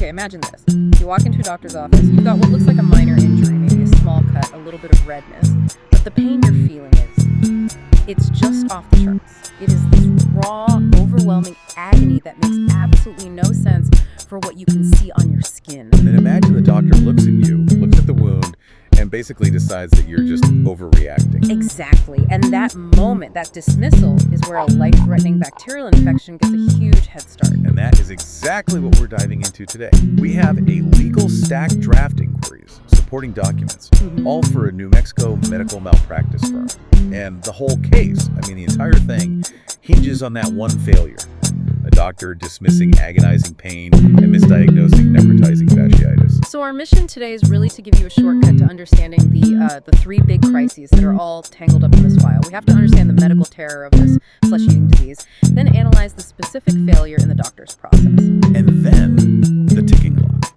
Okay, imagine this. You walk into a doctor's office, you've got what looks like a minor injury, maybe a small cut, a little bit of redness, but the pain you're feeling it's just off the charts. It is this raw, overwhelming agony that makes absolutely no sense for what you can see on your skin. And then imagine the doctor looks at you, looks at the wound, and basically decides that you're just overreacting. Exactly. And that moment, that dismissal, is where a life-threatening bacterial infection gets a huge head start. And that is exactly what we're diving into today. We have a legal stacked draft inquiries, supporting documents, all for a New Mexico medical malpractice firm. And the whole case, the entire thing, hinges on that one failure. A doctor dismissing agonizing pain and misdiagnosing necrotizing fasciitis. So our mission today is really to give you a shortcut to understanding the three big crises that are all tangled up in this file. We have to understand the medical terror of this flesh-eating disease, then analyze the specific failure in the doctor's process. And then the ticking clock.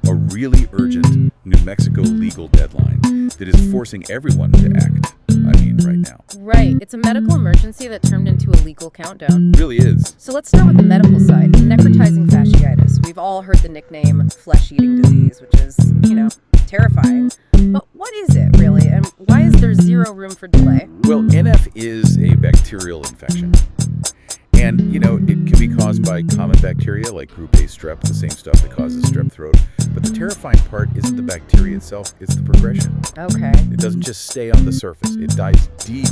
A really urgent New Mexico legal deadline that is forcing everyone to act. Right now. Right. It's a medical emergency that turned into a legal countdown. It really is. So let's start with the medical side. Necrotizing fasciitis. We've all heard the nickname flesh-eating disease, which is, terrifying. But what is it, really? And why is there zero room for delay? Well, NF is a bacterial infection. And, it can be caused by common bacteria like group A strep, the same stuff that causes strep throat. But the terrifying part isn't the bacteria itself, it's the progression. Okay. It doesn't just stay on the surface. It dives deep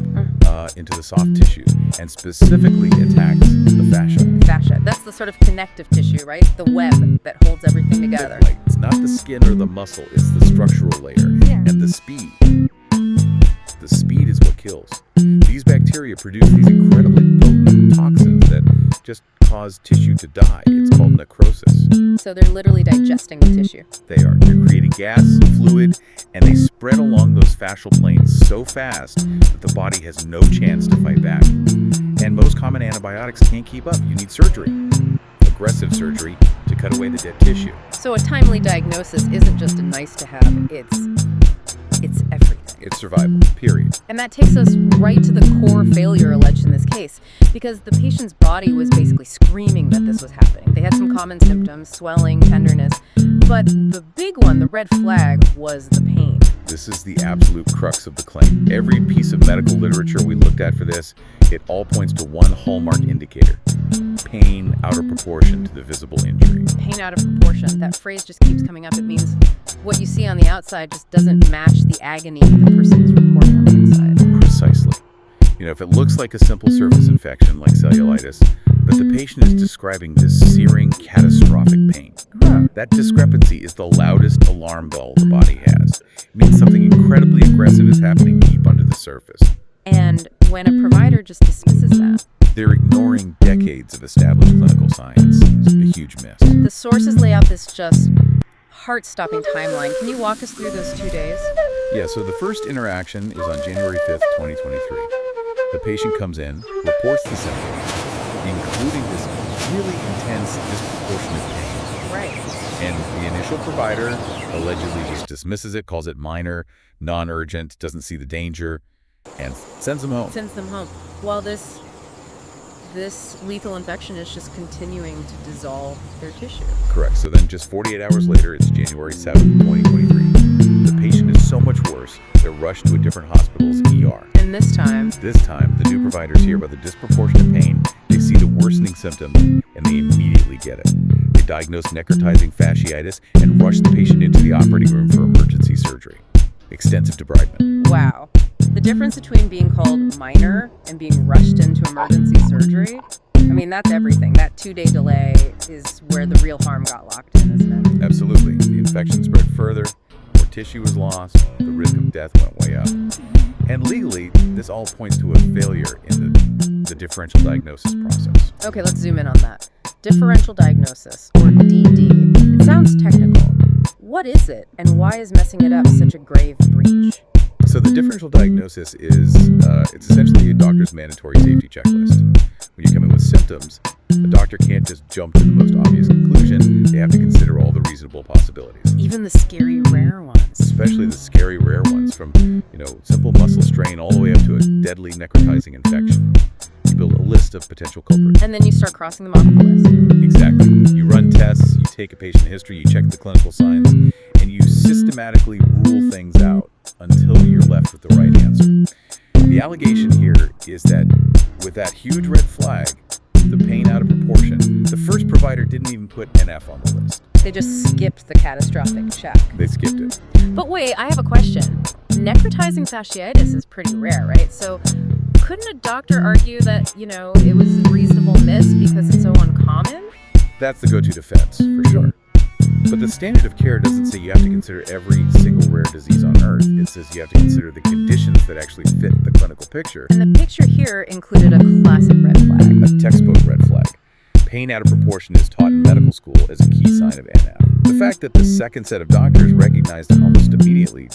into the soft tissue and specifically attacks the fascia. Fascia. That's the sort of connective tissue, right? The web that holds everything together. Right. It's not the skin or the muscle, it's the structural layer. Yeah. And the speed. The speed is what kills. These bacteria produce these incredibly potent toxins that just cause tissue to die. It's called necrosis. So they're literally digesting the tissue. They are. They're creating gas, fluid, and they spread along those fascial planes so fast that the body has no chance to fight back. And most common antibiotics can't keep up. You need surgery. Aggressive surgery to cut away the dead tissue. So a timely diagnosis isn't just a nice to have, it's everything. It's survival, period. And that takes us right to the core failure alleged in this case, because the patient's body was basically screaming that this was happening. They had some common symptoms, swelling, tenderness, but the big one, the red flag, was the pain. This is the absolute crux of the claim. Every piece of medical literature we looked at for this, it all points to one hallmark indicator. Pain out of proportion to the visible injury. Pain out of proportion. That phrase just keeps coming up. It means what you see on the outside just doesn't match the agony the person is reporting on the inside. Precisely. If it looks like a simple surface infection like cellulitis, but the patient is describing this searing, catastrophic pain. That discrepancy is the loudest alarm bell the body has. It means something incredibly aggressive is happening deep under the surface. And when a provider just dismisses that, they're ignoring decades of established clinical science. It's a huge miss. The sources lay out this just heart-stopping timeline. Can you walk us through those 2 days? Yeah, so the first interaction is on January 5th, 2023. The patient comes in, reports the symptoms, including this really intense, disproportionate pain. Right. And the initial provider allegedly just dismisses it, calls it minor, non-urgent, doesn't see the danger, and sends them home. Sends them home. While this lethal infection is just continuing to dissolve their tissue. Correct. So then just 48 hours later, it's January 7th, 2023. The patient is so much worse, they're rushed to a different hospital's ER. And this time, the new providers hear about the disproportionate pain, they see the worsening symptoms, and they immediately get it. They diagnose necrotizing fasciitis and rush the patient into the operating room for emergency surgery. Extensive debridement. Wow. The difference between being called minor and being rushed into emergency surgery, that's everything. That 2-day delay is where the real harm got locked in, isn't it? Absolutely. The infection spread further, more tissue was lost, the risk of death went way up. And legally, this all points to a failure in the differential diagnosis process. Okay, let's zoom in on that. Differential diagnosis, or DD. It sounds technical. What is it, and why is messing it up such a grave breach? So the differential diagnosis is, it's essentially a doctor's mandatory safety checklist. When you come in with symptoms, the doctor can't just jump to the most obvious conclusion. They have to consider all the reasonable possibilities. Even the scary rare ones. Especially the scary rare ones, from, simple muscle strain all the way up to a deadly necrotizing infection. You build a list of potential culprits. And then you start crossing them off the list. Exactly. You run tests, you take a patient history, you check the clinical signs, and you systematically rule things out until you're left with the right answer. The allegation here is that with that huge red flag, the pain out of proportion, the first provider didn't even put NF on the list. They just skipped the catastrophic check. They skipped it. But wait, I have a question. Necrotizing fasciitis is pretty rare, right? So couldn't a doctor argue that, it was a reasonable miss because it's so uncommon? That's the go-to defense, for sure. But the standard of care doesn't say you have to consider every single rare disease on Earth. It says you have to consider the conditions that actually fit the clinical picture. And the picture here included a classic red flag. A textbook red flag. Pain out of proportion is taught in medical school as a key sign of NF. The fact that the second set of doctors recognized it almost immediately,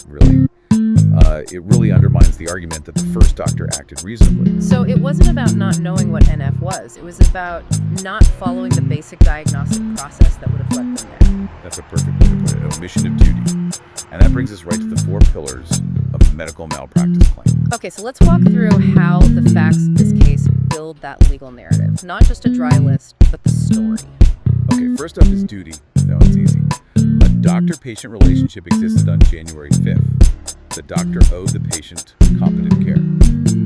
it really undermines the argument that the first doctor acted reasonably. So it wasn't about not knowing what NF was. It was about not following the basic diagnostic process that would have led them there. That's a perfect way to put it, omission of duty. And that brings us right to the 4 pillars of the medical malpractice claim. Okay, so let's walk through how the facts of this case build that legal narrative. Not just a dry list, but the story. Okay, first up is duty. No, it's easy. A doctor-patient relationship existed on January 5th. The doctor owed the patient competent care.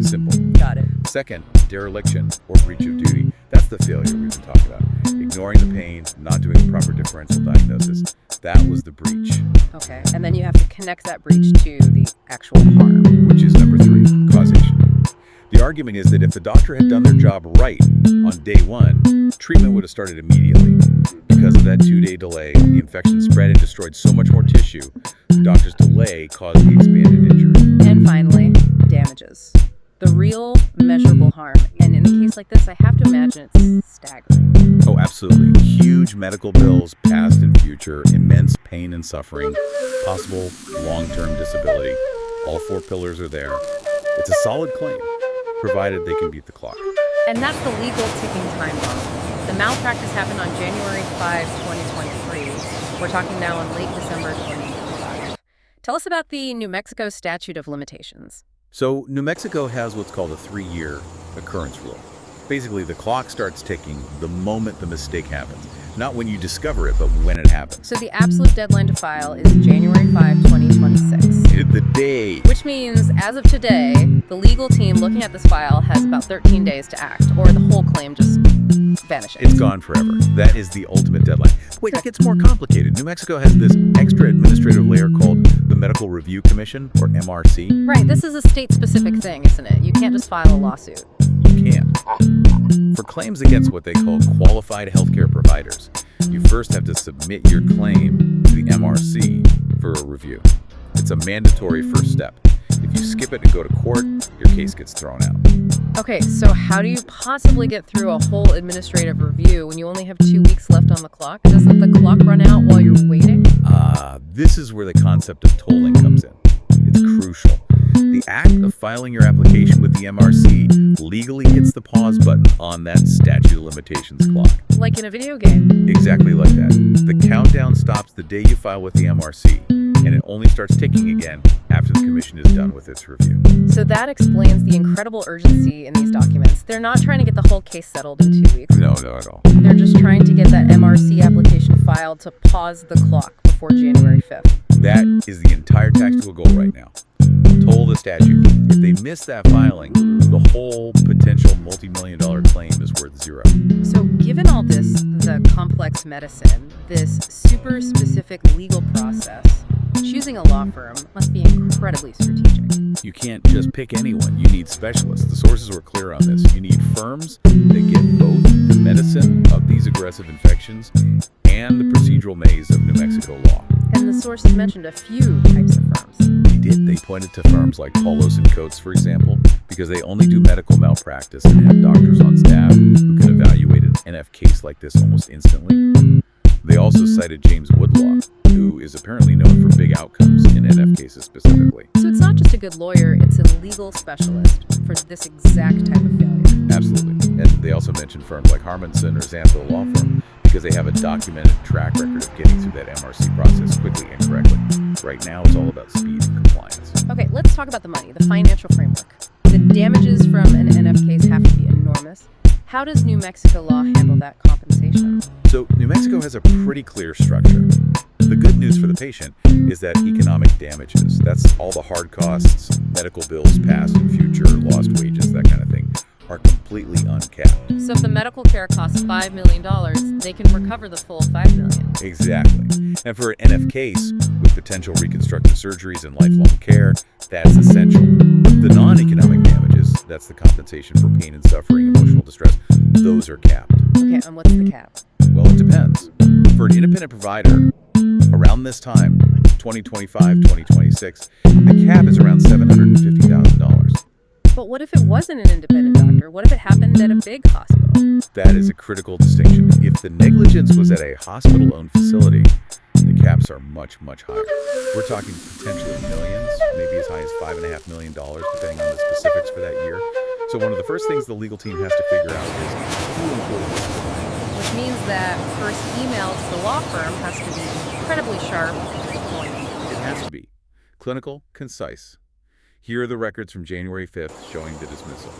Simple. Got it. Second, dereliction or breach of duty. That's the failure we've been talking about. Ignoring the pain, not doing a proper differential diagnosis. That was the breach. Okay, and then you have to connect that breach to the actual harm. Which is number 3, causation. The argument is that if the doctor had done their job right on day 1, treatment would have started immediately. Because of that 2-day delay, the infection spread and destroyed so much more tissue. The doctor's delay caused the expanded injury. And finally, damages. The real measurable harm. And in a case like this, I have to imagine it's staggering. Oh, absolutely. Huge medical bills, past and future, immense pain and suffering, possible long-term disability. All 4 pillars are there. It's a solid claim, provided they can beat the clock. And that's the legal ticking time bomb. The malpractice happened on January 5, 2023. We're talking now on late December 2025. Tell us about the New Mexico Statute of Limitations. So New Mexico has what's called a 3-year occurrence rule. Basically, the clock starts ticking the moment the mistake happens. Not when you discover it, but when it happens. So the absolute deadline to file is January 5, 2026. The day. Which means, as of today, the legal team looking at this file has about 13 days to act, or the whole claim just vanishes. It's gone forever. That is the ultimate deadline. Wait, it gets more complicated. New Mexico has this extra administrative layer called the Medical Review Commission, or MRC. Right, this is a state-specific thing, isn't it? You can't just file a lawsuit. You can't. For claims against what they call qualified healthcare providers, you first have to submit your claim to the MRC for a review. It's a mandatory first step. If you skip it and go to court, your case gets thrown out. Okay, so how do you possibly get through a whole administrative review when you only have 2 weeks left on the clock? Doesn't the clock run out while you're waiting? This is where the concept of tolling comes in. It's crucial. The act of filing your application with the MRC legally hits the pause button on that statute of limitations clock. Like in a video game. Exactly like that. The countdown stops the day you file with the MRC, and it only starts ticking again after the commission is done with its review. So that explains the incredible urgency in these documents. They're not trying to get the whole case settled in 2 weeks. No, not at all. They're just trying to get that MRC application filed to pause the clock before January 5th. That is the entire tactical goal right now. Toll the statute. If they miss that filing, the whole potential multi-million-dollar claim is worth 0. So given all this, the complex medicine, this super specific legal process, choosing a law firm must be incredibly strategic. You can't just pick anyone. You need specialists. The sources were clear on this. You need firms that get both the medicine of these aggressive infections and the procedural maze of New Mexico law. And the sources mentioned a few types of firms. They did. They pointed to firms like Paulos and Coates, for example, because they only do medical malpractice and have doctors on staff who can evaluate an NF case like this almost instantly. They also cited James Woodlaw, who is apparently known for big outcomes in NF cases specifically. So it's not just a good lawyer, it's a legal specialist for this exact type of failure. Absolutely. And they also mentioned firms like Harmonson or Xantho Law Firm because they have a documented track record of getting through that MRC process quickly and correctly. Right now, it's all about speed and compliance. Okay, let's talk about the money, the financial framework. The damages from an NF case have to be enormous. How does New Mexico law handle that compensation? So New Mexico has a pretty clear structure. The good news for the patient is that economic damages, that's all the hard costs, medical bills, past and future, lost wages, that kind of thing, are completely uncapped. So if the medical care costs $5 million, they can recover the full $5 million. Exactly. And for an NF case with potential reconstructive surgeries and lifelong care, that's essential. The non-economic damages, that's the compensation for pain and suffering, emotional distress, those are capped. Okay, and what's the cap? Well, it depends. For an independent provider, around this time, 2025, 2026, the cap is around $750,000. But what if it wasn't an independent doctor? What if it happened at a big hospital? That is a critical distinction. If the negligence was at a hospital-owned facility, the caps are much, much higher. We're talking potentially millions, maybe as high as $5.5 million, depending on the specifics for that year. So one of the first things the legal team has to figure out is who employed this client. Which means that first email to the law firm has to be incredibly sharp and to the point. It has to be clinical, concise. Here are the records from January 5th showing the dismissal.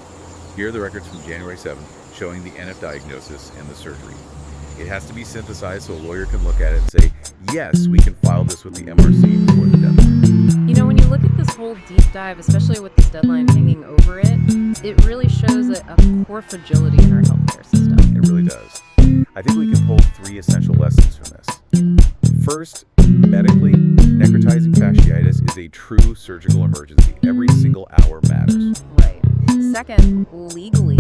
Here are the records from January 7th showing the NF diagnosis and the surgery. It has to be synthesized so a lawyer can look at it and say, yes, we can file this with the MRC before the deadline. You know, when you look at this whole deep dive, especially with this deadline hanging over it, it really shows a core fragility in our healthcare system. It really does. I think we can pull 3 essential lessons from this. First, medically, necrotizing fasciitis is a true surgical emergency. Every single hour matters. Right. Second, legally,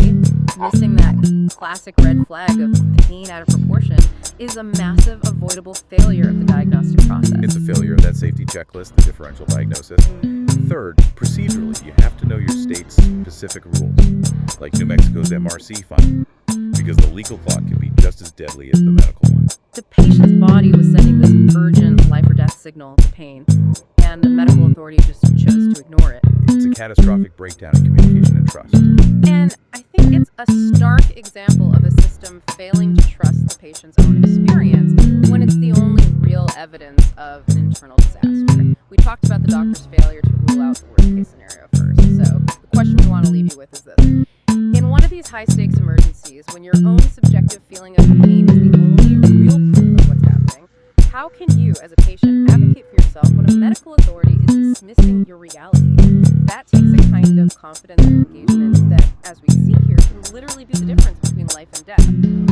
missing that classic red flag of pain out of proportion is a massive avoidable failure of the diagnostic process. It's a failure of that safety checklist, the differential diagnosis. Third, procedurally, you have to know your state's specific rules, like New Mexico's MRC fund, because the legal clock can be just as deadly as the medical one. The patient's body was sending this urgent life or death signal to pain, and the medical authority just chose to ignore it. It's a catastrophic breakdown in communication and trust. And I think it's a stark example of a system failing to trust the patient's own experience when it's the only real evidence of an internal disaster. We talked about the doctor's failure to rule out the worst-case scenario first. So the question we want to leave you with is this. In one of these high-stakes emergencies, when your own subjective feeling of pain is the only real proof of what's happening, how can you, as a patient, advocate for yourself when a medical authority is dismissing your reality? That takes a kind of confidence and engagement that, as we see here, can literally be the difference between life and death.